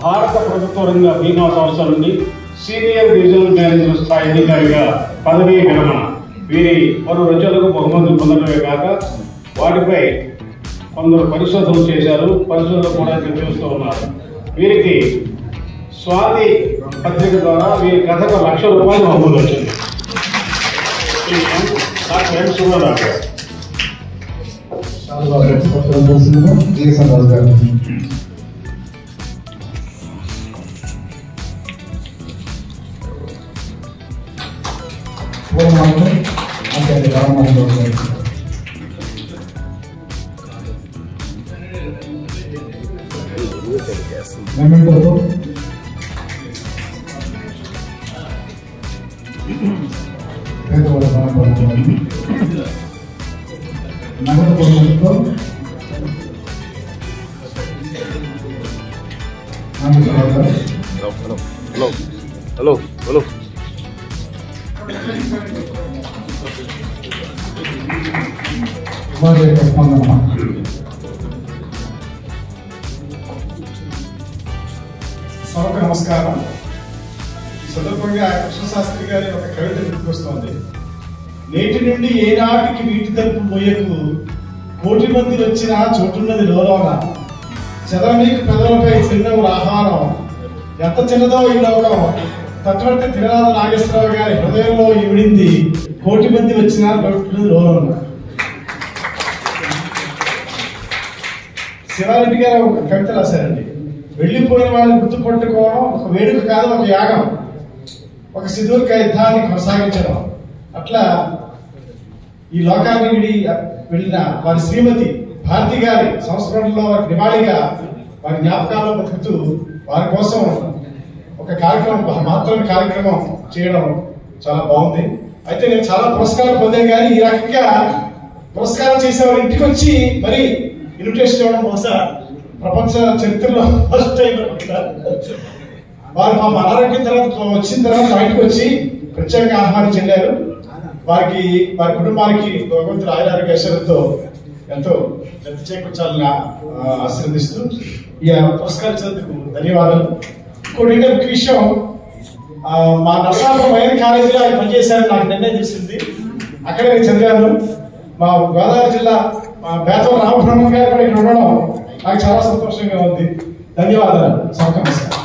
భారత ప్రభుత్వ రంగ బీమా సంస్థ నుండి సీనియర్ రీజనల్ మేనేజర్ స్థాయి అధికారిగా పదవీ విరమణ. వీరి పలు రచనలకు బహుమతులు పొందడమే కాక వాటిపై కొందరు పరిశోధనలు చేశారు, పరిశోధనలు కూడా నిర్వహిస్తూ ఉన్నారు. వీరికి స్వాతి పత్రిక ద్వారా వీరి కథకు ₹1,00,000 బహుమతి వచ్చింది. హలో సభకు నమస్కారం. ఈ సందర్భంగా కృష్ణశాస్త్రి గారి ఒక కవిత గుర్తుకొస్తోంది. నేటి నుండి ఏనాటికి వీటి తలుపు మోయకు, కోటి మంది వచ్చినా చోటున్నది లోలోన, చదవనీకు పెదవులపై చిరునవ్వుల ఆహారం, ఎంత చిన్నదో ఈ లోకం, తటువంటి తిరునాథ నాగేశ్వరరావు గారి హృదయంలో ఇవిడింది, కోటి మంది వచ్చినా చోటున్నది లోలోన. శివారెడ్డి గారు ఒక కవిత రాశారండి. వెళ్ళిపోయిన వాళ్ళని గుర్తుపట్టుకోవడం ఒక వేడుక కాదు, ఒక యాగం, ఒక సుదీర్ఘ యుద్ధాన్ని కొనసాగించడం. అట్లా ఈ లోకాన్ని విడి వెళ్ళిన వారి శ్రీమతి భారతి గారి సంస్మరణలో వారి నివాళిగా వారి జ్ఞాపకాల్లో బతుకుతూ వారి కోసం ఒక కార్యక్రమం, మాత్రమే కార్యక్రమం చేయడం చాలా బాగుంది. అయితే నేను చాలా పురస్కారాలు పొందాను, కానీ ఈ రకంగా పురస్కారం చేసేవారు ఇంటికి వచ్చి మరి ఇన్విటేషన్ ఇవ్వడం బహుశా ప్రపంచ చరిత్రలో ఫస్ట్ టైం. వారు మా అనారోగ్యం తర్వాత వచ్చిన తర్వాత బయటకు వచ్చి ప్రత్యేకంగా ఆహ్వానం చెందారు. వారికి వారి కుటుంబానికి భగవంతుడు ఆయురారోగ్యాలతో ఎంతో పెద్ద చేకూర్చాలని ఆశీర్వదిస్తూ ఈ పురస్కరించేందుకు ధన్యవాదాలు. ఇంకోటి ముఖ్య విషయం, మా నర్సాపురం వైద్య కాలేజీలో ఆయన పనిచేశారని నాకు నిన్నే తెలిసింది. అక్కడే నేను చదివాను. మా గోదావరి జిల్లా బేతవ రామబ్రహ్మం గారు కూడా ఇక్కడ ఉండడం నాకు చాలా సంతోషంగా ఉంది. ధన్యవాదాలు. నమస్కారం.